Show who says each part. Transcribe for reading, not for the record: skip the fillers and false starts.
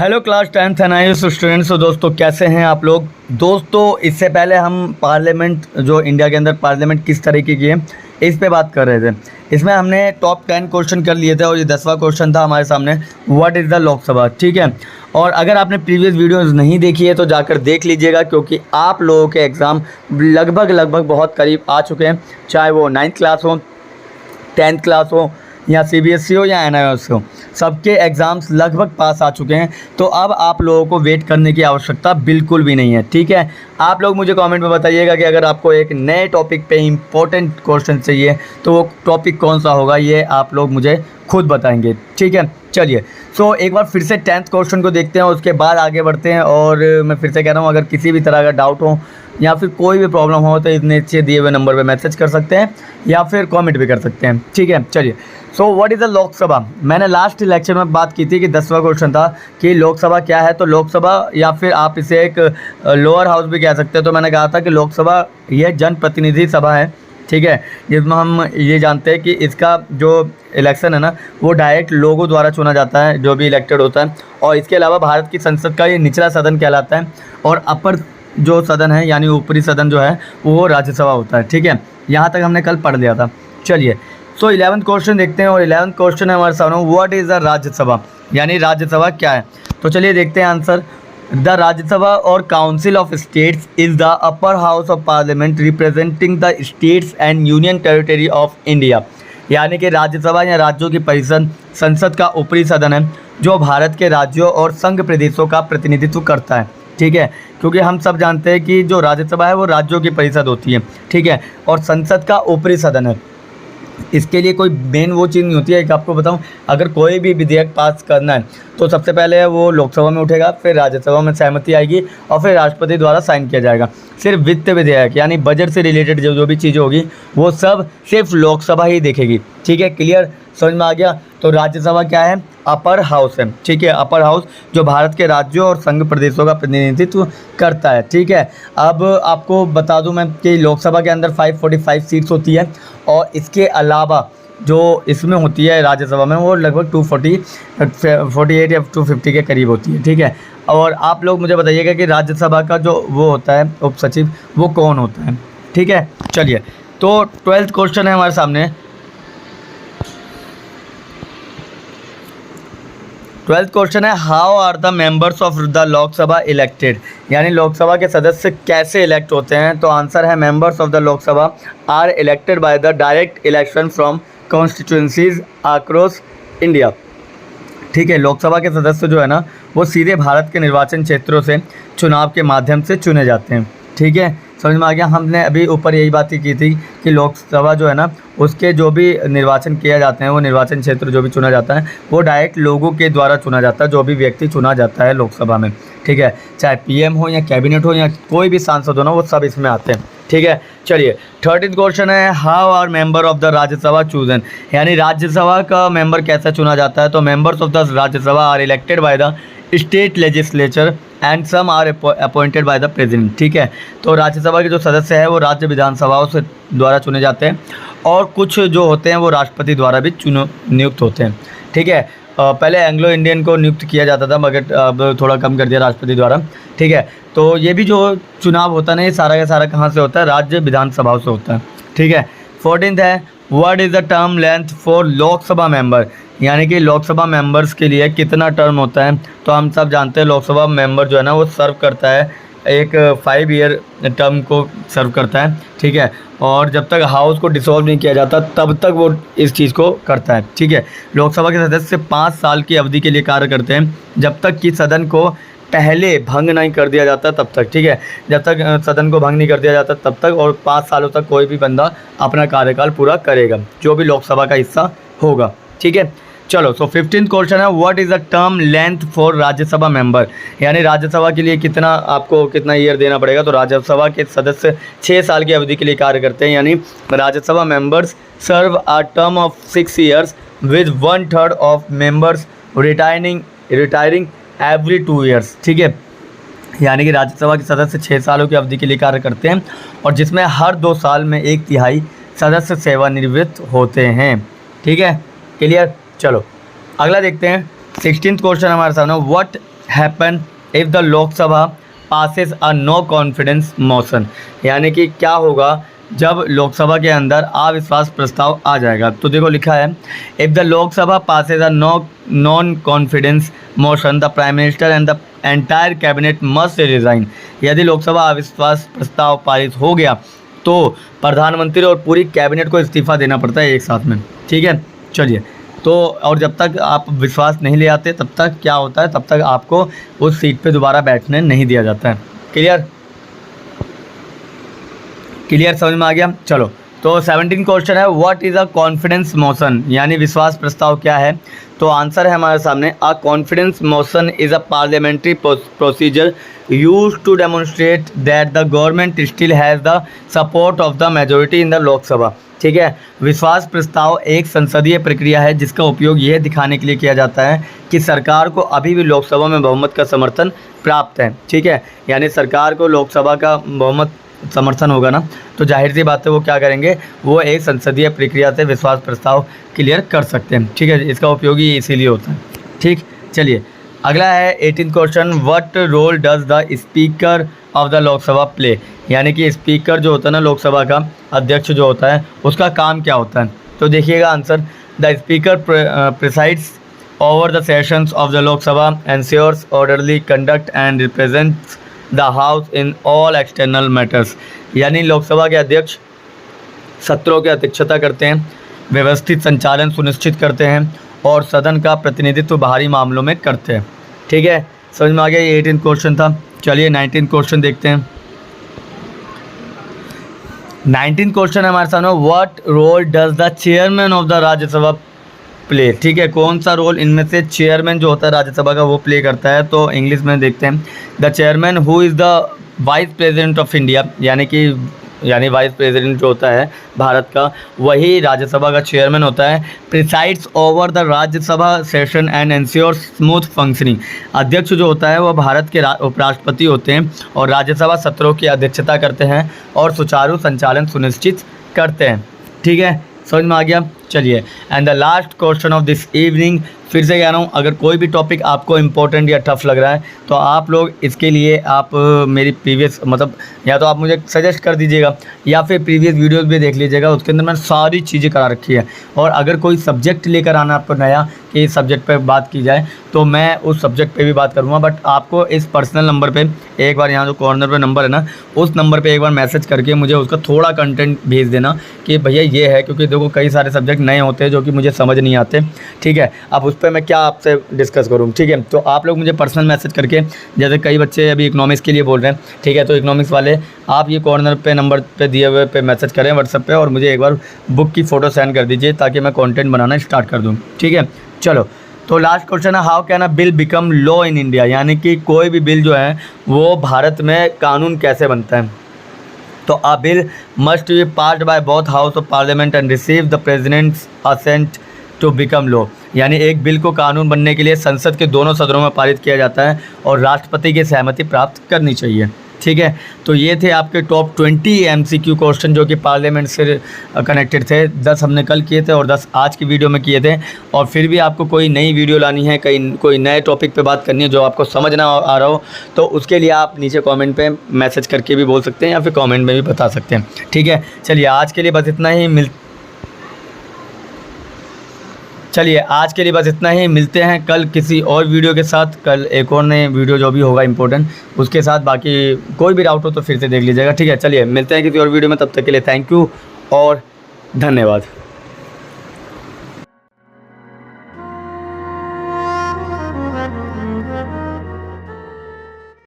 Speaker 1: Hello class 10th NIS students. तो दोस्तों कैसे हैं आप लोग। दोस्तों इससे पहले हम पार्लियामेंट जो इंडिया के अंदर पार्लियामेंट किस तरीके की है इस पे बात कर रहे थे। इसमें हमने टॉप 10 क्वेश्चन कर लिए थे और ये 10वां क्वेश्चन था हमारे सामने, व्हाट इज़ द लोकसभा। ठीक है, और अगर आपने प्रीवियस वीडियोस नहीं देखी है तो जाकर देख लीजिएगा, क्योंकि आप लोगों के एग्ज़ाम लगभग बहुत करीब आ चुके हैं, चाहे वो 9th क्लास हो, 10th क्लास हो या सीबीएसई हो या एनआईएस हो, सबके एग्ज़ाम्स लगभग पास आ चुके हैं। तो अब आप लोगों को वेट करने की आवश्यकता बिल्कुल भी नहीं है। ठीक है, आप लोग मुझे कमेंट में बताइएगा कि अगर आपको एक नए टॉपिक पे इम्पोर्टेंट क्वेश्चन चाहिए तो वो टॉपिक कौन सा होगा, ये आप लोग मुझे खुद बताएंगे। ठीक है, चलिए सो एक बार फिर से 10th क्वेश्चन को देखते हैं, उसके बाद आगे बढ़ते हैं। और मैं फिर से कह रहा हूँ, अगर किसी भी तरह का डाउट हो या फिर कोई भी प्रॉब्लम हो तो इस नीचे दिए हुए नंबर पे मैसेज कर सकते हैं या फिर कमेंट भी कर सकते हैं। ठीक है, चलिए so what is the Lok Sabha. मैंने लास्ट लेक्चर में बात की थी कि 10वां क्वेश्चन था कि लोकसभा क्या है। तो लोकसभा या फिर आप इसे एक लोअर हाउस भी कह सकते हैं। तो मैंने कहा था कि लोकसभा यह जनप्रतिनिधि सभा है। ठीक है, जिसमें हम ये जानते हैं कि इसका जो इलेक्शन है ना वो डायरेक्ट लोगों द्वारा चुना जाता है, जो भी इलेक्टेड होता है। और इसके अलावा भारत की संसद का ये निचला सदन कहलाता है और अपर जो सदन है यानी ऊपरी सदन जो है वो राज्यसभा होता है। ठीक है, यहाँ तक हमने कल पढ़ लिया था। चलिए सो 11th क्वेश्चन देखते हैं, और 11th क्वेश्चन है हमारे सामने, व्हाट इज़ द राज्यसभा, यानी राज्यसभा क्या है। तो चलिए देखते हैं आंसर। द राज्यसभा और council of states is the upper house of parliament representing the states and union territory of India. यानी कि राज्यसभा या राज्यों की परिषद संसद का ऊपरी सदन है जो भारत के राज्यों और संघ प्रदेशों का प्रतिनिधित्व करता है। ठीक है, क्योंकि हम सब जानते हैं कि जो राज्यसभा है वो राज्यों की परिषद होती है। ठीक है, और संसद का ऊपरी सदन है। इसके लिए कोई मेन वो चीज़ नहीं होती है। कि आपको बताऊं, अगर कोई भी विधेयक पास करना है तो सबसे पहले वो लोकसभा में उठेगा, फिर राज्यसभा में सहमति आएगी और फिर राष्ट्रपति द्वारा साइन किया जाएगा। सिर्फ वित्त विधेयक यानी बजट से रिलेटेड जो भी चीज़ें होगी वो सब सिर्फ लोकसभा ही देखेगी। ठीक है, क्लियर, समझ में आ गया। तो राज्यसभा क्या है, अपर हाउस है। ठीक है, अपर हाउस जो भारत के राज्यों और संघ प्रदेशों का प्रतिनिधित्व करता है। ठीक है, अब आपको बता दूं मैं कि लोकसभा के अंदर 545 सीट्स होती है और इसके अलावा जो इसमें होती है राज्यसभा में वो लगभग 248 या 250 के करीब होती है। ठीक है, और आप लोग मुझे बताइएगा कि राज्यसभा का जो वो होता है उप सचिव वो कौन होता है। ठीक है, चलिए तो 12th क्वेश्चन है हमारे सामने। 12th क्वेश्चन है, how are the members of the Lok Sabha elected, यानी लोकसभा के सदस्य कैसे इलेक्ट होते हैं। तो आंसर है, members of the Lok Sabha are elected by the direct election from constituencies across India. ठीक है, लोकसभा के सदस्य जो है ना वो सीधे भारत के निर्वाचन क्षेत्रों से चुनाव के माध्यम से चुने जाते हैं। ठीक है, समझ में आ गया। हमने अभी ऊपर यही बात की थी कि लोकसभा जो है ना उसके जो भी निर्वाचन किए जाते हैं वो निर्वाचन क्षेत्र जो भी चुना जाता है वो डायरेक्ट लोगों के द्वारा चुना जाता है, जो भी व्यक्ति चुना जाता है लोकसभा में। ठीक है, चाहे पीएम हो या कैबिनेट हो या कोई भी सांसद हो ना, वो सब इसमें आते हैं। ठीक है, चलिए 13th क्वेश्चन है, how are member of the Rajya Sabha chosen, यानी राज्यसभा का मेंबर कैसे चुना जाता है। तो members of the Rajya Sabha are elected by the state legislature and some are appointed by the president. ठीक है, तो राज्यसभा के जो सदस्य हैं वो राज्य विधानसभाओं से द्वारा चुने जाते हैं और कुछ जो होते हैं वो राष्ट्रपति द्वारा भी नियुक्त होते हैं। ठीक है, पहले एंग्लो इंडियन को नियुक्त किया जाता था मगर अब थोड़ा कम कर दिया राष्ट्रपति द्वारा। ठीक है, तो ये भी जो चुनाव होता है ना ये सारा का सारा कहाँ से होता है, राज्य विधानसभाओं से होता है। ठीक है, 14th है, what is the term length for Lok Sabha member, यानी कि लोकसभा मेंबर्स के लिए कितना टर्म होता है। तो हम सब जानते हैं लोकसभा मेंबर जो है ना वो सर्व करता है एक 5 ईयर टर्म को सर्व करता है। ठीक है, और जब तक हाउस को डिसॉल्व नहीं किया जाता तब तक वो इस चीज़ को करता है। ठीक है, लोकसभा के सदस्य 5 साल की अवधि के लिए कार्य करते हैं, जब तक कि सदन को पहले भंग नहीं कर दिया जाता तब तक। ठीक है, जब तक सदन को भंग नहीं कर दिया जाता तब तक, और 5 सालों तक कोई भी बंदा अपना कार्यकाल पूरा करेगा जो भी लोकसभा का हिस्सा होगा। ठीक है, चलो सो 15th क्वेश्चन है, what is the term length for Rajya Sabha member, यानी राज्यसभा के लिए कितना ईयर देना पड़ेगा। तो राज्यसभा के सदस्य 6 साल की अवधि के लिए कार्य करते हैं, यानी Rajya Sabha members serve a term of 6 years with 1/3 of members retiring every 2 years. ठीक है, यानी कि राज्यसभा के सदस्य 6 सालों की अवधि के लिए कार्य करते हैं और जिसमें हर 2 साल में 1/3 सदस्य सेवानिवृत्त होते हैं। ठीक है, क्लियर। चलो अगला देखते हैं। 16th क्वेश्चन हमारे सामने, what happen if the Lok Sabha passes a no confidence motion, यानी कि क्या होगा जब लोकसभा के अंदर अविश्वास प्रस्ताव आ जाएगा। तो देखो लिखा है, if the Lok Sabha passes a non confidence motion the prime minister and the entire cabinet must resign. यदि लोकसभा अविश्वास प्रस्ताव पारित हो गया तो प्रधानमंत्री और पूरी कैबिनेट को इस्तीफा देना पड़ता है एक साथ में। ठीक है, चलिए। तो और जब तक आप विश्वास नहीं ले आते तब तक क्या होता है, तब तक आपको उस सीट पे दोबारा बैठने नहीं दिया जाता है। क्लियर क्लियर समझ में आ गया। चलो, तो 17 क्वेश्चन है, what is a confidence motion, यानी विश्वास प्रस्ताव क्या है। तो आंसर है हमारे सामने, a confidence motion is a parliamentary procedure use to demonstrate that the government still has the support of the majority in the Lok Sabha. ठीक है, विश्वास प्रस्ताव एक संसदीय प्रक्रिया है जिसका उपयोग यह दिखाने के लिए किया जाता है कि सरकार को अभी भी लोकसभा में बहुमत का समर्थन प्राप्त है। ठीक है, यानी सरकार को लोकसभा का बहुमत समर्थन होगा ना, तो जाहिर सी बात है वो क्या करेंगे, वो एक संसदीय प्रक्रिया से विश्वास प्रस्ताव क्लियर कर सकते हैं। ठीक है, इसका उपयोग ही इसीलिए होता है। ठीक, चलिए अगला है 18 question, what role does the speaker of the Lok Sabha play, यानी कि स्पीकर जो होता है ना लोकसभा का अध्यक्ष जो होता है उसका काम क्या होता है। तो देखिएगा answer, the speaker presides over the sessions of the Lok Sabha, ensures orderly conduct and represents the house in all external matters, यानी लोकसभा के अध्यक्ष सत्रों की अध्यक्षता करते हैं, व्यवस्थित संचालन सुनिश्चित करते हैं और सदन का प्रतिनिधित्व बाहरी मामलों में करते हैं। ठीक है, समझ में आ गया। ये 18 क्वेश्चन था। चलिए 19 क्वेश्चन देखते हैं। 19 क्वेश्चन है हमारे सामने, what role does the chairman of the Rajya Sabha play. ठीक है, कौन सा रोल इनमें से चेयरमैन जो होता है राज्यसभा का वो प्ले करता है। तो इंग्लिश में देखते हैं, the chairman who is the vice president of India, यानी वाइस प्रेसिडेंट जो होता है भारत का वही राज्यसभा का चेयरमैन होता है। Presides over the Rajya Sabha session and ensures smooth functioning, अध्यक्ष जो होता है वह भारत के उपराष्ट्रपति होते हैं और राज्यसभा सत्रों की अध्यक्षता करते हैं और सुचारू संचालन सुनिश्चित करते हैं। ठीक है, समझ में आ गया। चलिए, and the last question of this evening, फिर से कह रहा हूँ, अगर कोई भी टॉपिक आपको इम्पोर्टेंट या टफ लग रहा है तो आप लोग इसके लिए आप मेरी प्रीवियस या तो आप मुझे सजेस्ट कर दीजिएगा या फिर प्रीवियस वीडियोस भी देख लीजिएगा, उसके अंदर मैंने सारी चीज़ें करा रखी है। और अगर कोई सब्जेक्ट लेकर आना आपको नया कि इस सब्जेक्ट पे बात की जाए तो मैं उस सब्जेक्ट पे भी बात करूँगा, बट आपको इस पर्सनल नंबर पे एक बार, यहाँ जो कॉर्नर पे नंबर है ना, उस नंबर पे एक बार मैसेज करके मुझे उसका थोड़ा कंटेंट भेज देना कि भैया ये है, क्योंकि देखो कई सारे सब्जेक्ट नए होते हैं जो कि मुझे समझ नहीं आते। ठीक है, अब उस पर मैं क्या आपसे डिस्कस करूँ। ठीक है, तो आप लोग मुझे पर्सनल मैसेज करके, जैसे कई बच्चे अभी इकोनॉमिक्स के लिए बोल रहे हैं, ठीक है, तो इकोनॉमिक्स वाले आप ये कॉर्नर पे नंबर पे दिए हुए पे मैसेज करें व्हाट्सएप पे और मुझे एक बार बुक की फ़ोटो सेंड कर दीजिए ताकि मैं कंटेंट बनाना स्टार्ट कर दूँ। ठीक है, चलो, तो लास्ट क्वेश्चन है, how can a bill become law in India, यानी कि कोई भी बिल जो है वो भारत में कानून कैसे बनता है। तो a bill must be passed by both house of parliament and receive the president's assent to become law, यानी एक बिल को कानून बनने के लिए संसद के दोनों सदनों में पारित किया जाता है और राष्ट्रपति की सहमति प्राप्त करनी चाहिए। ठीक है, तो ये थे आपके टॉप 20 MCQ क्वेश्चन जो कि पार्लियामेंट से कनेक्टेड थे। 10 हमने कल किए थे और 10 आज की वीडियो में किए थे। और फिर भी आपको कोई नई वीडियो लानी है, कोई नए टॉपिक पे बात करनी है जो आपको समझ ना आ रहा हो, तो उसके लिए आप नीचे कमेंट पे मैसेज करके भी बोल सकते हैं या फिर कमेंट में भी बता सकते हैं। ठीक है, चलिए आज के लिए बस इतना ही मिलते हैं कल किसी और वीडियो के साथ। कल एक और नए वीडियो जो भी होगा इंपॉर्टेंट उसके साथ, बाकी कोई भी डाउट हो तो फिर से देख लीजिएगा। ठीक है, चलिए मिलते हैं किसी और वीडियो में, तब तक के लिए थैंक यू और धन्यवाद।